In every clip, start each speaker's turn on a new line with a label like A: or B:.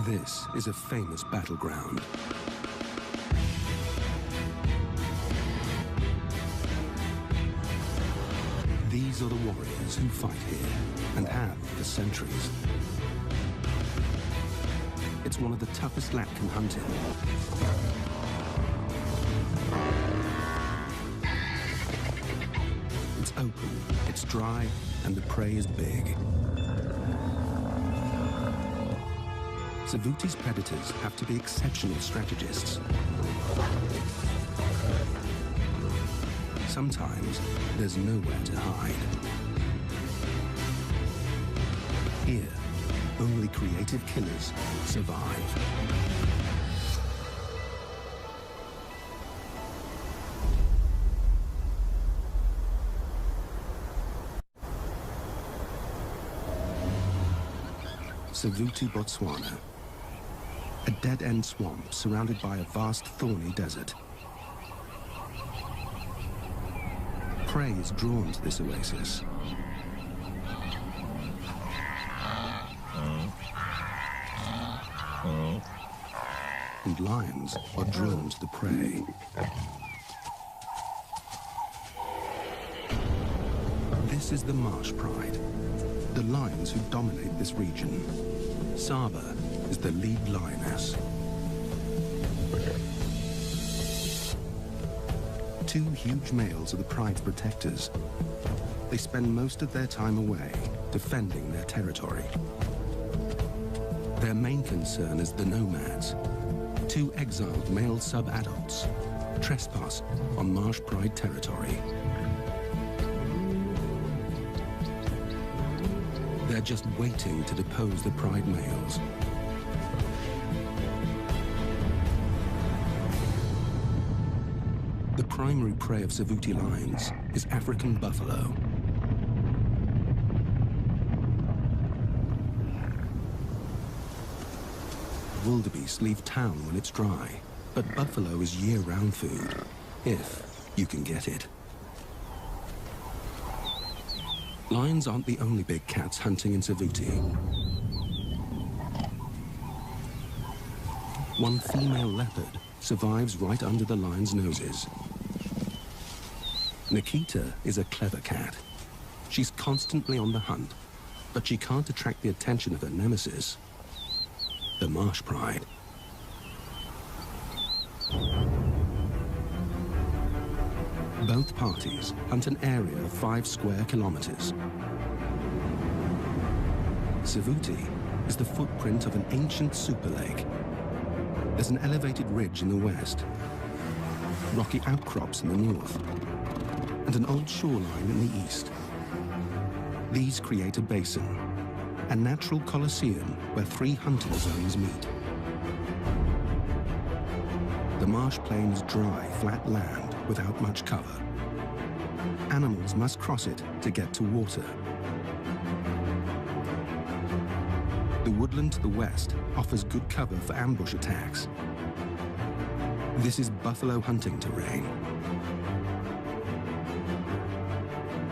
A: This is a famous battleground. These are the warriors who fight here and have for centuries. It's one of the toughest land can hunt in. It's open, it's dry, and the prey is big. Savuti's predators have to be exceptional strategists. Sometimes there's nowhere to hide. Here, only creative killers survive. Savuti, Botswana. A dead-end swamp surrounded by a vast thorny desert. Prey is drawn to this oasis. And lions are drawn to the prey. This is the marsh pride, the lions who dominate this region. Saba is the lead lioness. Two huge males are the pride's protectors. They spend most of their time away, defending their territory. Their main concern is the nomads, two exiled male sub-adults, trespass on marsh pride territory. They're just waiting to depose the pride males. The primary prey of Savuti lions is African buffalo. Wildebeest leave town when it's dry, but buffalo is year-round food, if you can get it. Lions aren't the only big cats hunting in Savuti. One female leopard survives right under the lion's noses. Nikita is a clever cat. She's constantly on the hunt, but she can't attract the attention of her nemesis, the marsh pride. Both parties hunt an area of 5 square kilometers. Savuti is the footprint of an ancient super lake. There's an elevated ridge in the west, rocky outcrops in the north, and an old shoreline in the east. These create a basin, a natural coliseum where 3 hunting zones meet. The marsh plain is dry, flat land without much cover. Animals must cross it to get to water. The woodland to the west offers good cover for ambush attacks. This is buffalo hunting terrain.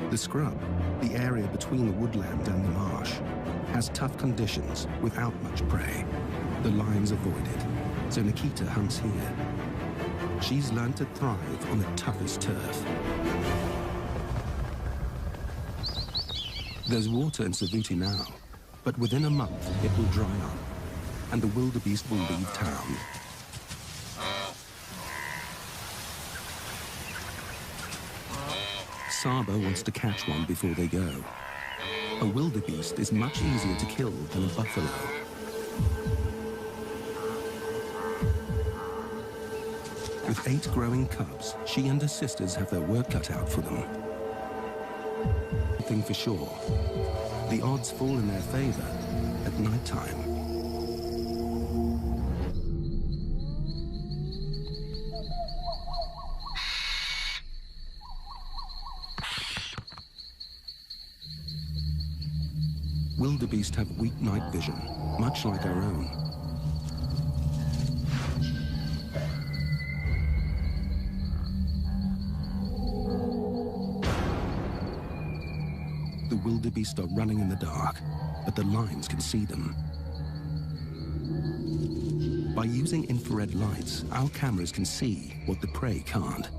A: The scrub, the area between the woodland and the marsh, has tough conditions without much prey. The lions avoid it, so Nikita hunts here. She's learned to thrive on the toughest turf. There's water in Savuti now, but within a month it will dry up, and the wildebeest will leave town. Saba wants to catch one before they go. A wildebeest is much easier to kill than a buffalo. With 8 growing cubs, she and her sisters have their work cut out for them. One thing for sure, the odds fall in their favor at nighttime. Wildebeest have weak night vision, much like our own. The wildebeest are running in the dark, but the lions can see them. By using infrared lights, our cameras can see what the prey can't.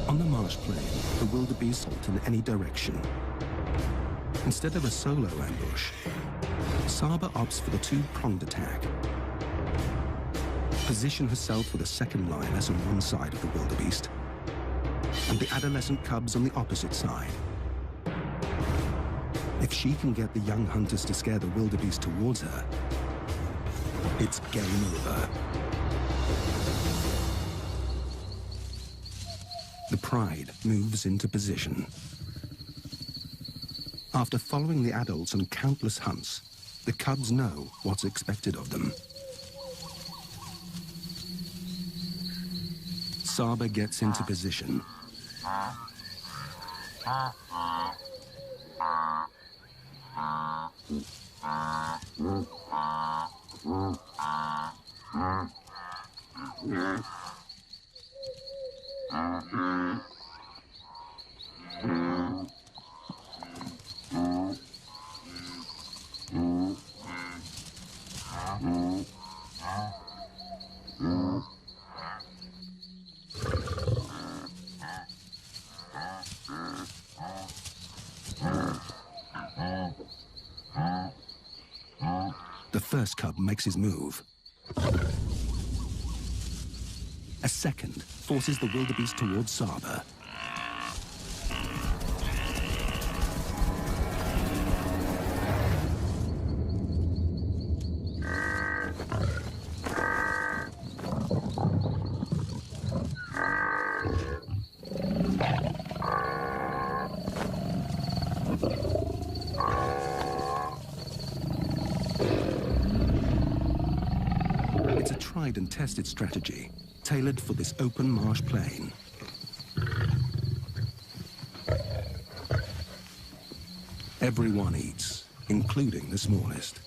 A: On the marsh plain, the wildebeest halt in any direction. Instead of a solo ambush, Saba opts for the two-pronged attack. Position herself with a second lioness on one side of the wildebeest and the adolescent cubs on the opposite side. If she can get the young hunters to scare the wildebeest towards her, it's game over. The pride moves into position. After following the adults on countless hunts, the cubs know what's expected of them. Saba gets into position. The first cub makes his move. A second forces the wildebeest towards Saba. It's a tried and tested strategy, tailored for this open marsh plain. Everyone eats, including the smallest.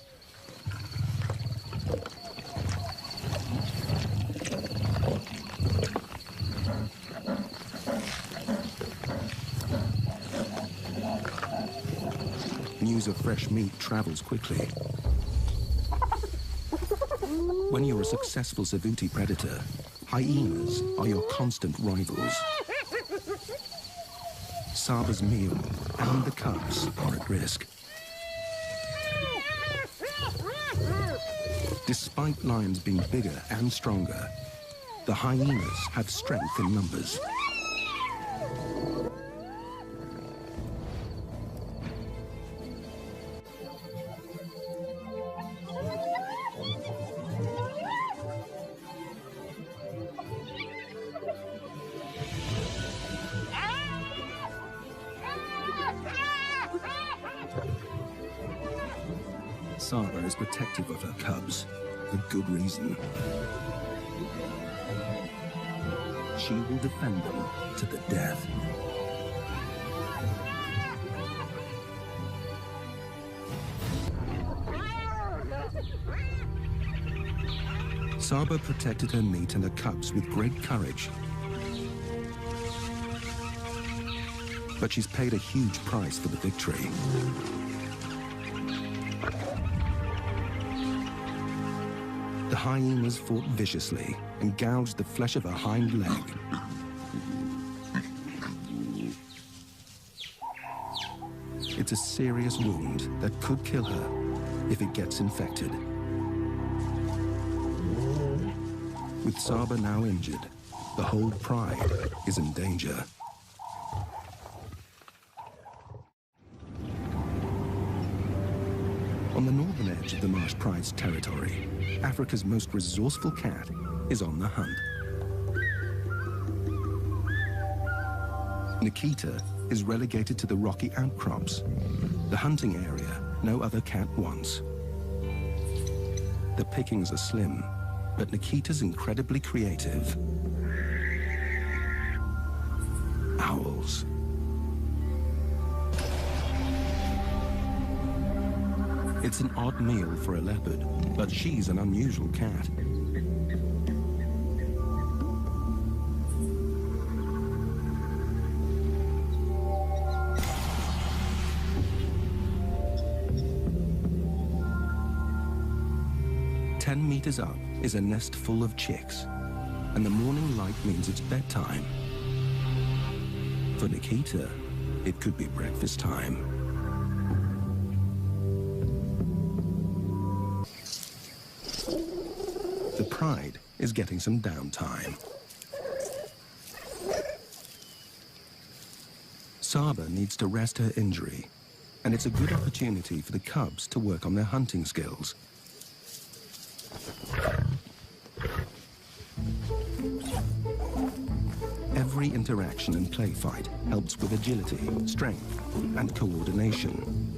A: News of fresh meat travels quickly. When you're a successful Savuti predator, hyenas are your constant rivals. Saba's meal and the cubs are at risk. Despite lions being bigger and stronger, the hyenas have strength in numbers. Saba is protective of her cubs, for good reason. She will defend them to the death. Saba protected her meat and her cubs with great courage. But she's paid a huge price for the victory. The hyenas fought viciously and gouged the flesh of her hind leg. It's a serious wound that could kill her if it gets infected. With Saba now injured, the whole pride is in danger. On the northern edge of the Marsh Pride's territory, Africa's most resourceful cat is on the hunt. Nikita is relegated to the rocky outcrops, the hunting area no other cat wants. The pickings are slim, but Nikita's incredibly creative. Owls. It's an odd meal for a leopard, but she's an unusual cat. 10 meters up is a nest full of chicks, and the morning light means it's bedtime. For Nikita, it could be breakfast time. The Pride is getting some downtime. Saba needs to rest her injury, and it's a good opportunity for the cubs to work on their hunting skills. Every interaction and play fight helps with agility, strength, and coordination.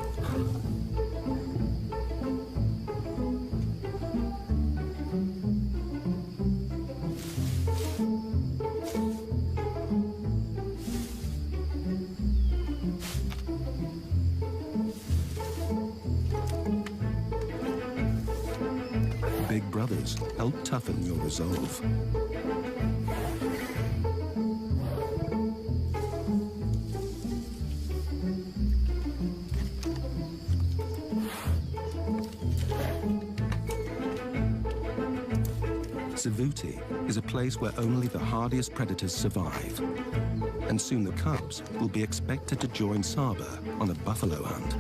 A: Big brothers help toughen your resolve. Savuti is a place where only the hardiest predators survive, and soon the cubs will be expected to join Saba on a buffalo hunt.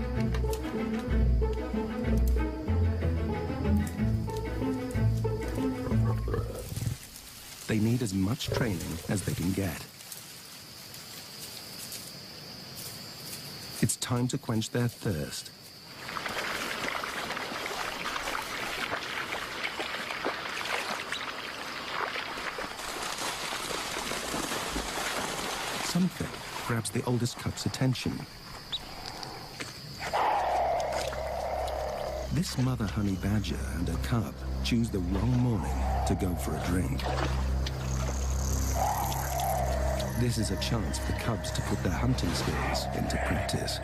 A: They need as much training as they can get. It's time to quench their thirst. Something grabs the oldest cub's attention. This mother honey badger and her cub choose the wrong morning to go for a drink. This is a chance for the cubs to put their hunting skills into practice.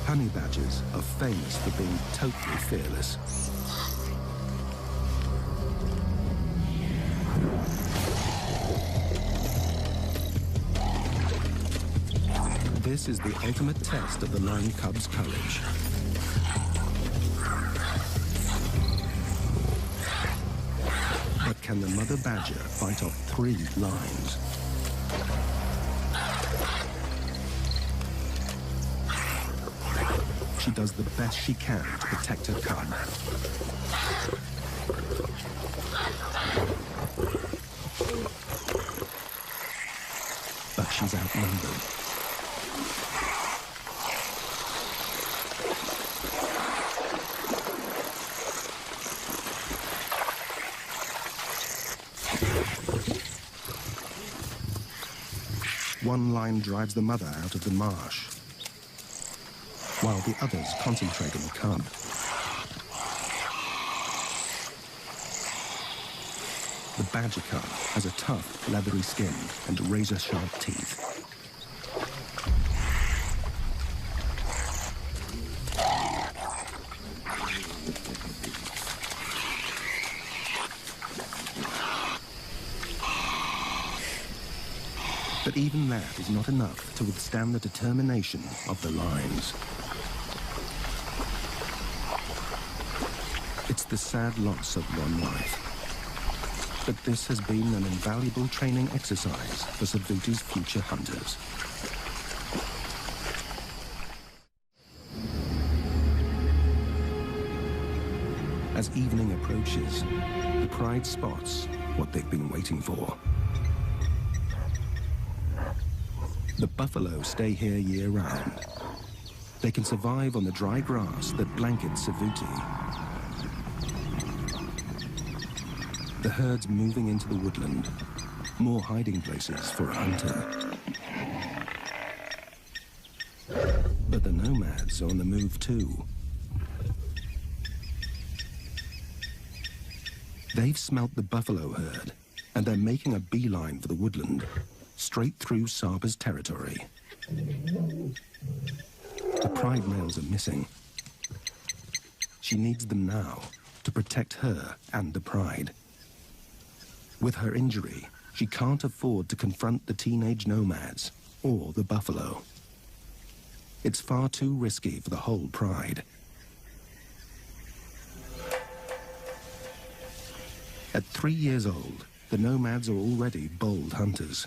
A: Honey badgers are famous for being totally fearless. This is the ultimate test of the lion cub's courage. But can the mother badger fight off 3 lions? She does the best she can to protect her cub. But she's outnumbered. One lion drives the mother out of the marsh, while the others concentrate on the cub. The badger cub has a tough, leathery skin and razor-sharp teeth. But even that is not enough to withstand the determination of the lions. It's the sad loss of one life. But this has been an invaluable training exercise for Savuti's future hunters. As evening approaches, the Pride spots what they've been waiting for. The buffalo stay here year-round. They can survive on the dry grass that blankets Savuti. The herd's moving into the woodland, more hiding places for a hunter. But the nomads are on the move too. They've smelt the buffalo herd, and they're making a beeline for the woodland, straight through Saba's territory. The Pride males are missing. She needs them now to protect her and the Pride. With her injury, she can't afford to confront the teenage nomads or the buffalo. It's far too risky for the whole Pride. At 3 years old, the nomads are already bold hunters.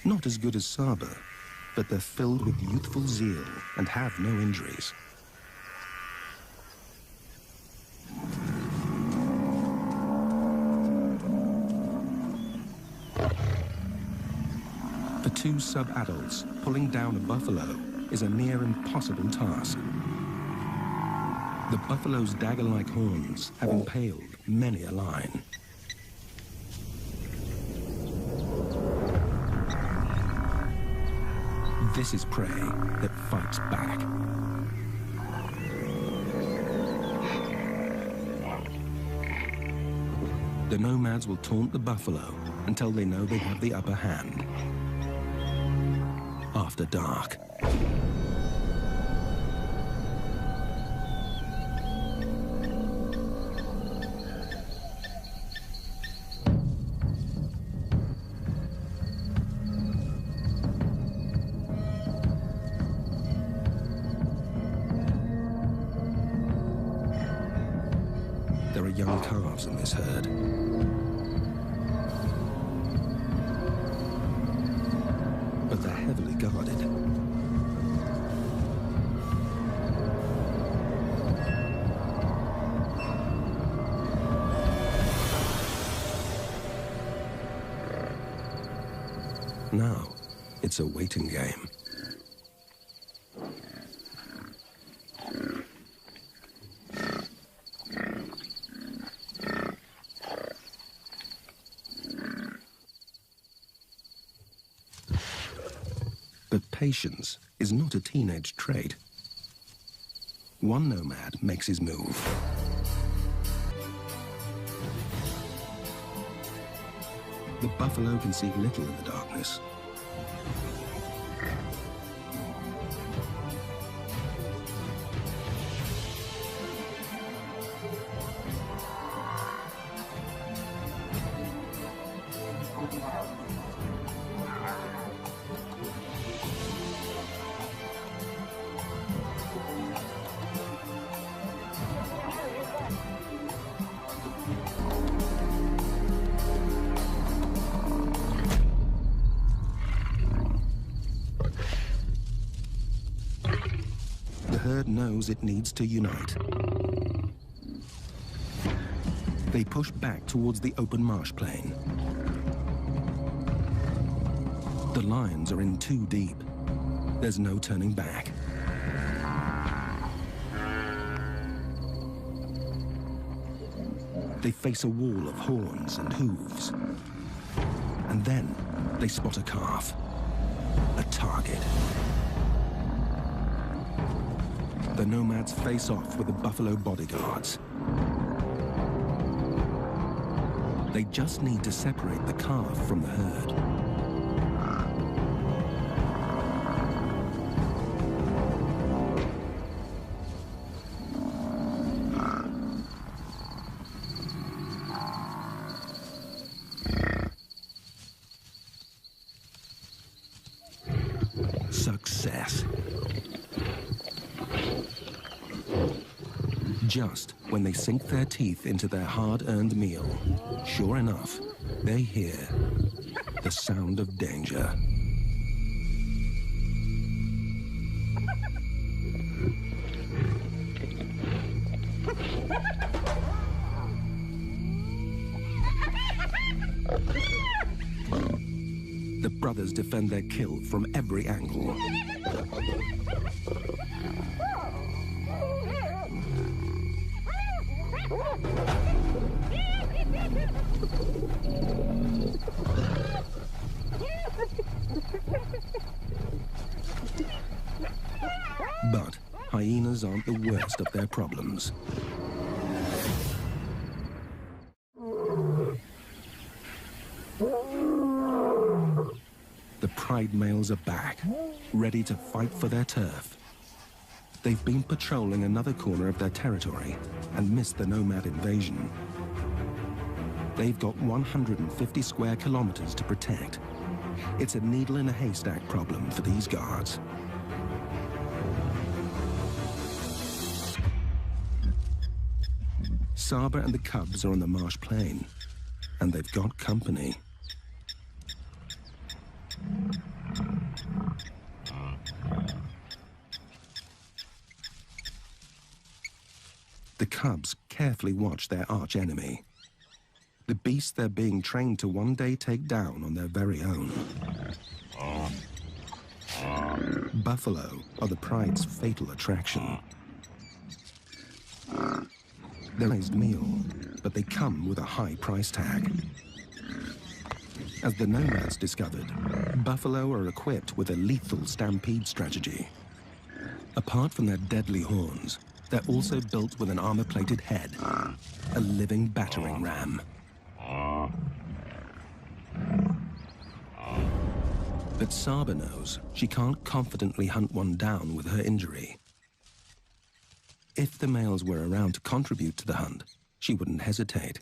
A: Not as good as Saba, but they're filled with youthful zeal and have no injuries. For two sub-adults, pulling down a buffalo is a near impossible task. The buffalo's dagger-like horns have impaled many a lion. This is prey that fights back. The nomads will taunt the buffalo until they know they have the upper hand. After dark. There are young calves in this herd. But they're heavily guarded. Now, it's a waiting game. But patience is not a teenage trait. One nomad makes his move. The buffalo can see little in the darkness. The herd knows it needs to unite. They push back towards the open marsh plain. The lions are in too deep. There's no turning back. They face a wall of horns and hooves. And then they spot a calf, a target. The nomads face off with the buffalo bodyguards. They just need to separate the calf from the herd. Success. Just when they sink their teeth into their hard-earned meal, sure enough, they hear the sound of danger. The brothers defend their kill from every angle. But hyenas aren't the worst of their problems. The pride males are back, ready to fight for their turf. They've been patrolling another corner of their territory and missed the nomad invasion. They've got 150 square kilometers to protect. It's a needle in a haystack problem for these guards. Saba and the cubs are on the marsh plain, and they've got company. The cubs carefully watch their arch-enemy, the beast they're being trained to one day take down on their very own. Buffalo are the pride's fatal attraction. They're a raised meal, but they come with a high price tag. As the nomads discovered, buffalo are equipped with a lethal stampede strategy. Apart from their deadly horns, they're also built with an armor-plated head, a living battering ram. But Saba knows she can't confidently hunt one down with her injury. If the males were around to contribute to the hunt, she wouldn't hesitate.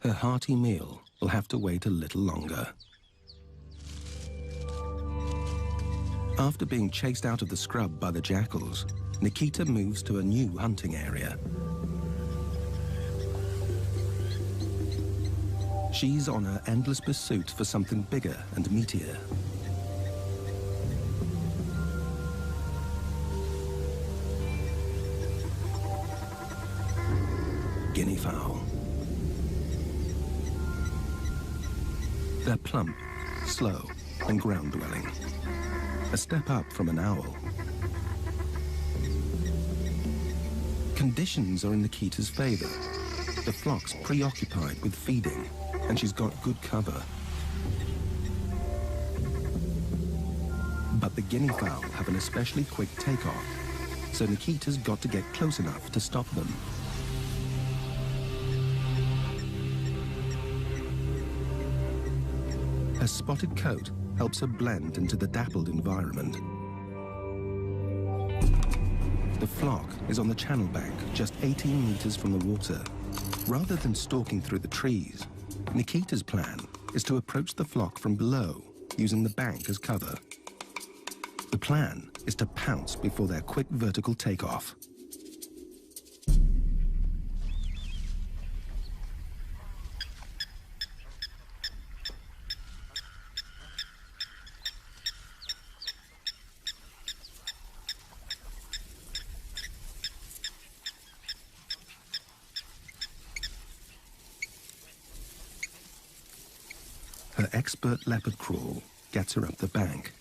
A: Her hearty meal will have to wait a little longer. After being chased out of the scrub by the jackals, Nikita moves to a new hunting area. She's on her endless pursuit for something bigger and meatier. Guinea fowl. They're plump, slow, and ground-dwelling. A step up from an owl. Conditions are in Nikita's favor. The flock's preoccupied with feeding, and she's got good cover. But the guinea fowl have an especially quick takeoff, so Nikita's got to get close enough to stop them. Her spotted coat helps her blend into the dappled environment. The flock is on the channel bank, just 18 meters from the water. Rather than stalking through the trees, Nikita's plan is to approach the flock from below, using the bank as cover. The plan is to pounce before their quick vertical takeoff. Her expert leopard crawl gets her up the bank.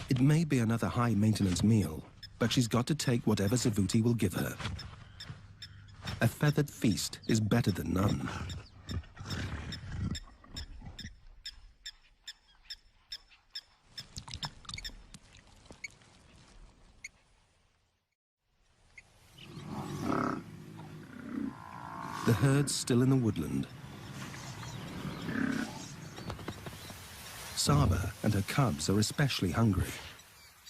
A: It may be another high-maintenance meal, but she's got to take whatever Savuti will give her. A feathered feast is better than none. The herd's still in the woodland. Saba and her cubs are especially hungry.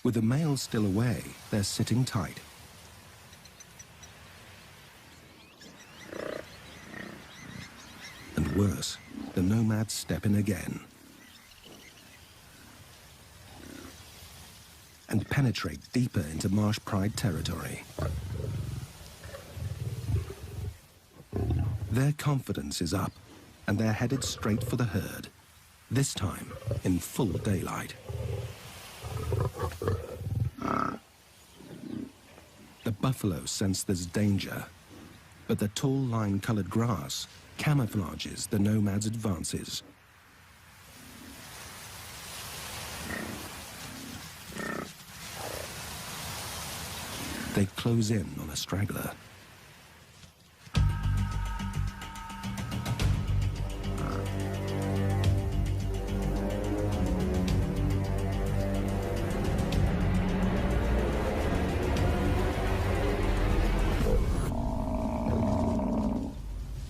A: With the males still away, they're sitting tight. And worse, the nomads step in again and penetrate deeper into marsh pride territory. Their confidence is up, and they're headed straight for the herd, this time in full daylight. The buffalo sense there's danger, but the tall lime-colored grass camouflages the nomads' advances. They close in on a straggler.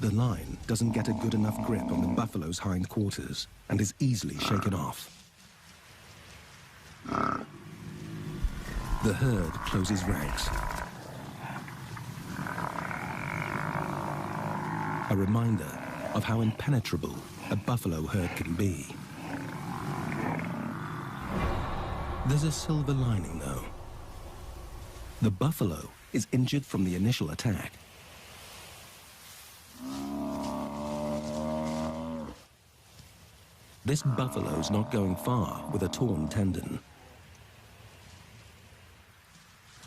A: The line doesn't get a good enough grip on the buffalo's hindquarters and is easily shaken off. The herd closes ranks. A reminder of how impenetrable a buffalo herd can be. There's a silver lining, though. The buffalo is injured from the initial attack. This buffalo's not going far with a torn tendon.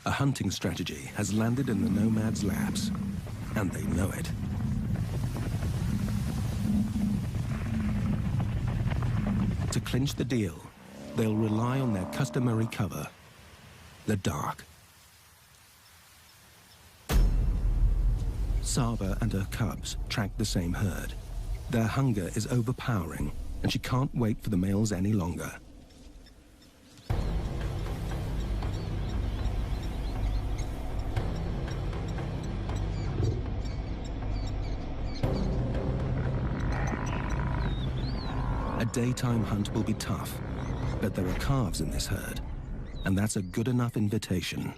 A: A hunting strategy has landed in the nomad's laps, and they know it. To clinch the deal, they'll rely on their customary cover, the dark. Saba and her cubs track the same herd. Their hunger is overpowering, and she can't wait for the males any longer. A daytime hunt will be tough, but there are calves in this herd, and that's a good enough invitation.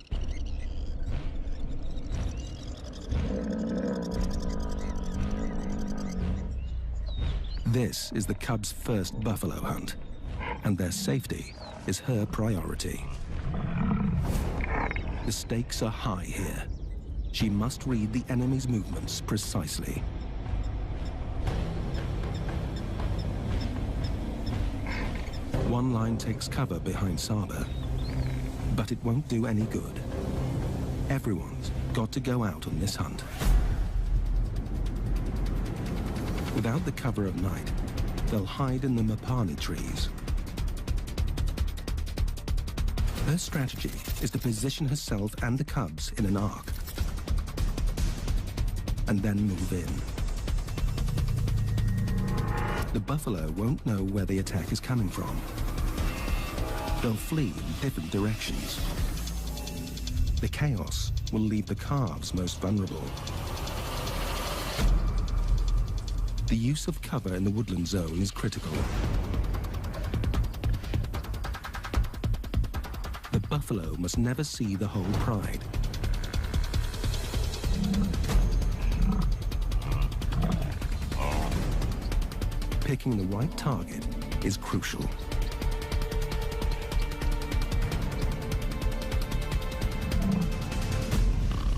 A: This is the cubs' first buffalo hunt, and their safety is her priority. The stakes are high here. She must read the enemy's movements precisely. One line takes cover behind Saba, but it won't do any good. Everyone's got to go out on this hunt. Without the cover of night, they'll hide in the mapani trees. Her strategy is to position herself and the cubs in an arc, and then move in. The buffalo won't know where the attack is coming from. They'll flee in different directions. The chaos will leave the calves most vulnerable. The use of cover in the woodland zone is critical. The buffalo must never see the whole pride. Picking the right target is crucial.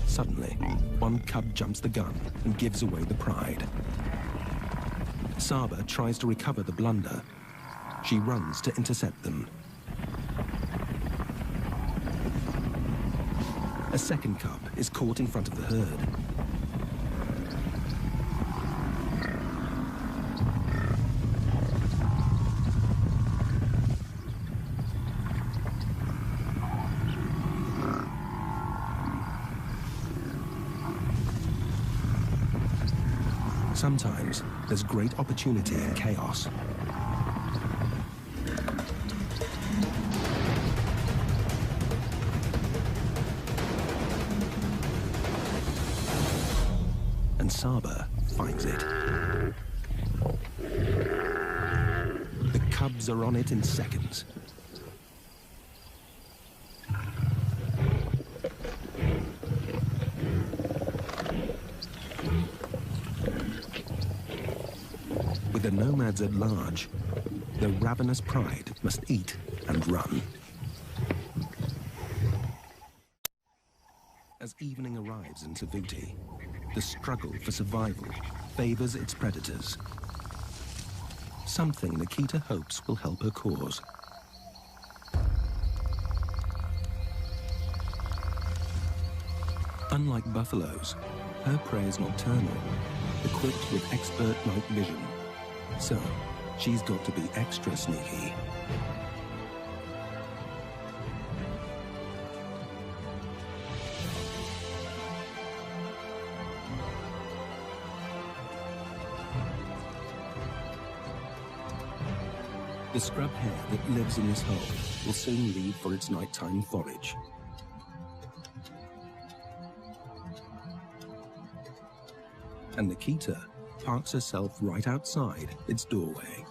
A: Suddenly, one cub jumps the gun and gives away the pride. Saba tries to recover the blunder. She runs to intercept them. A second cub is caught in front of the herd. Sometimes there's great opportunity in chaos. And Saba finds it. The cubs are on it in seconds. With the nomads at large, the ravenous pride must eat and run. As evening arrives in Savuti, the struggle for survival favors its predators. Something Nikita hopes will help her cause. Unlike buffaloes, her prey is nocturnal, equipped with expert night vision. So, she's got to be extra sneaky. The scrub hare that lives in this hole will soon leave for its nighttime forage. And Nikita parks herself right outside its doorway.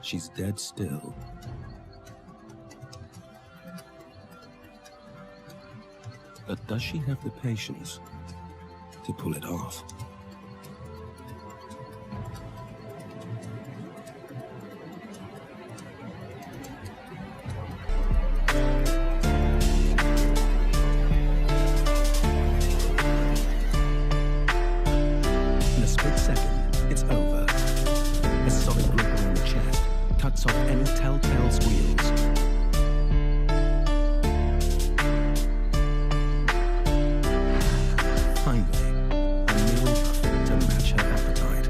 A: She's dead still. But does she have the patience to pull it off? In a split second, it's over. A solid grip around the chest cuts off any telltale squeals. Finally, a meal to match her appetite.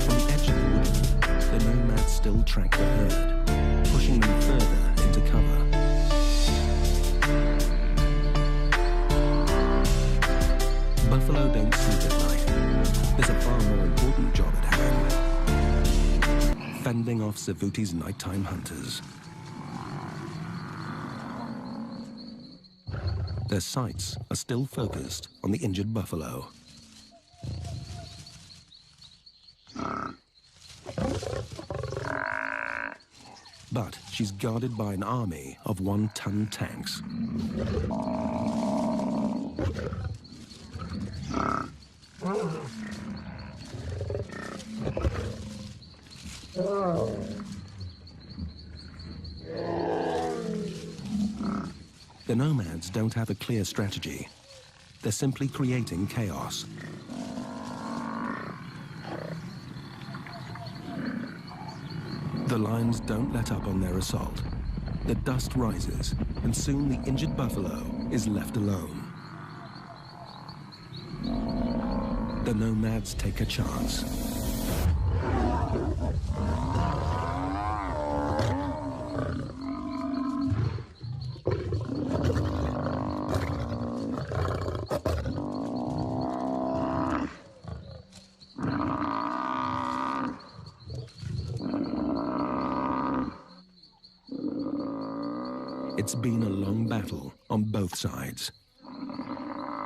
A: On the edge of the wood, the nomads still track the herd, pushing them further into cover. Buffalo don't sleep at night. There's a far more important job at hand: fending off Savuti's nighttime hunters. Their sights are still focused on the injured buffalo. But she's guarded by an army of one-ton tanks. The nomads don't have a clear strategy. They're simply creating chaos. The lions don't let up on their assault. The dust rises, and soon the injured buffalo is left alone. The nomads take a chance. It's been a long battle on both sides.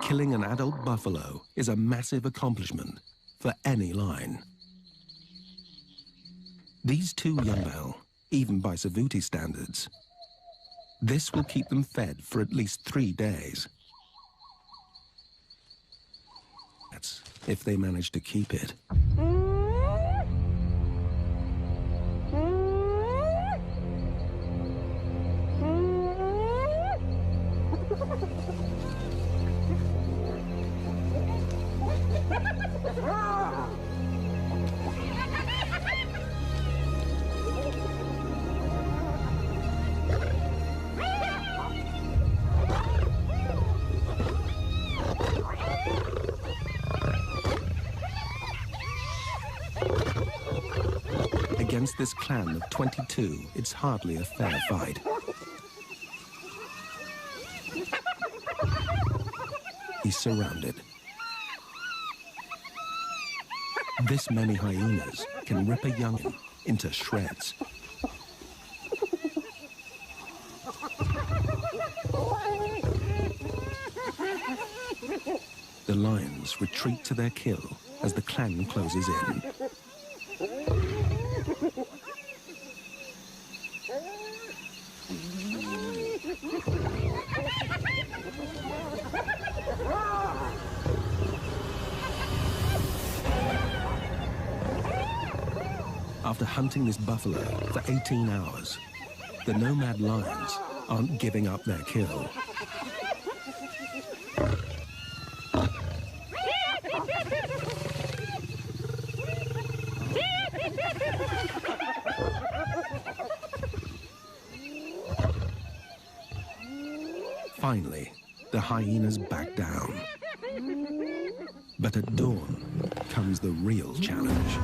A: Killing an adult buffalo is a massive accomplishment for any line. These two young bull, even by Savuti standards, this will keep them fed for at least 3 days. That's if they manage to keep it. Against this clan of 22, it's hardly a fair fight. He's surrounded. This many hyenas can rip a young'un into shreds. The lions retreat to their kill as the clan closes in. After hunting this buffalo for 18 hours, the nomad lions aren't giving up their kill. Finally, the hyenas back down. But at dawn comes the real challenge.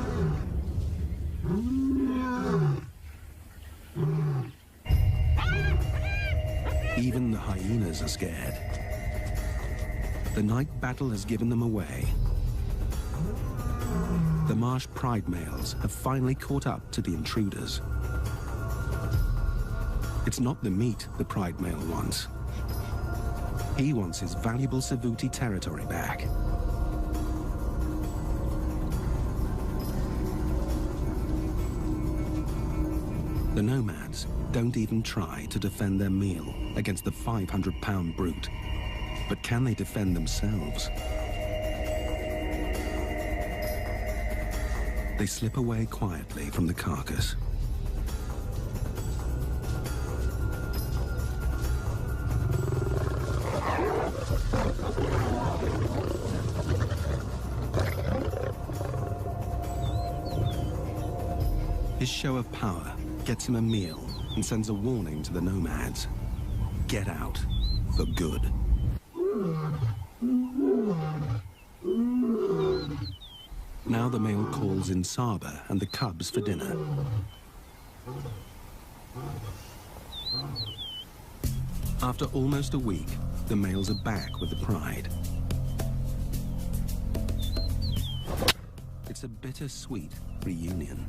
A: Even the hyenas are scared. The night battle has given them away. The marsh pride males have finally caught up to the intruders. It's not the meat the pride male wants. He wants his valuable Savuti territory back. The nomads don't even try to defend their meal against the 500-pound brute. But can they defend themselves? They slip away quietly from the carcass. His show of power gets him a meal and sends a warning to the nomads. Get out for good. Now the male calls in Saba and the cubs for dinner. After almost a week, the males are back with the pride. It's a bittersweet reunion.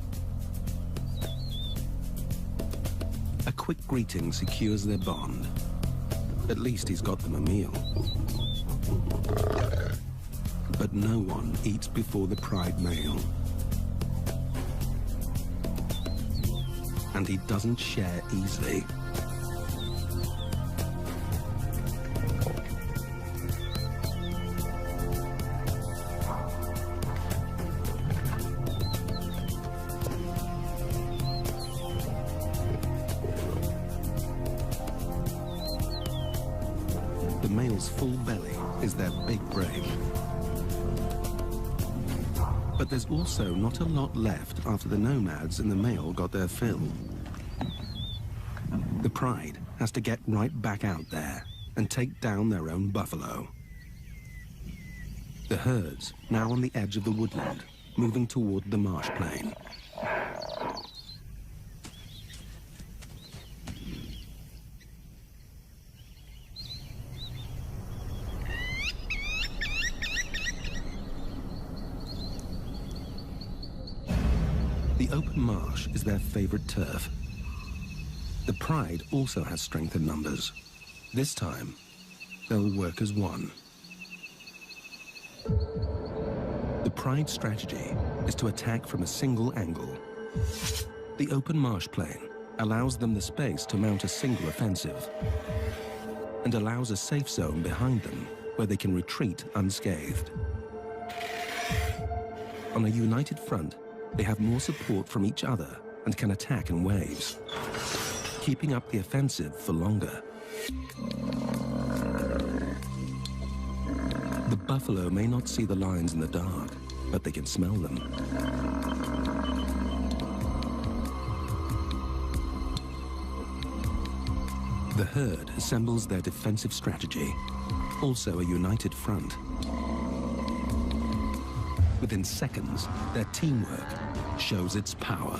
A: A quick greeting secures their bond. At least he's got them a meal. But no one eats before the pride male. And he doesn't share easily. The male's full belly is their big break. But there's also not a lot left after the nomads and the male got their fill. The pride has to get right back out there and take down their own buffalo. The herd's now on the edge of the woodland, moving toward the marsh plain. The open marsh is their favorite turf. The pride also has strength in numbers. This time, they'll work as one. The pride strategy is to attack from a single angle. The open marsh plain allows them the space to mount a single offensive and allows a safe zone behind them where they can retreat unscathed. On a united front, they have more support from each other and can attack in waves, keeping up the offensive for longer. The buffalo may not see the lions in the dark, but they can smell them. The herd assembles their defensive strategy, also a united front. Within seconds, their teamwork shows its power.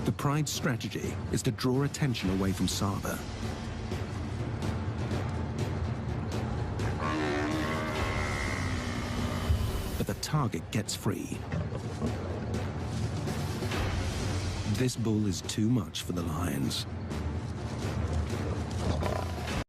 A: The pride's strategy is to draw attention away from Saba. But the target gets free. This bull is too much for the lions.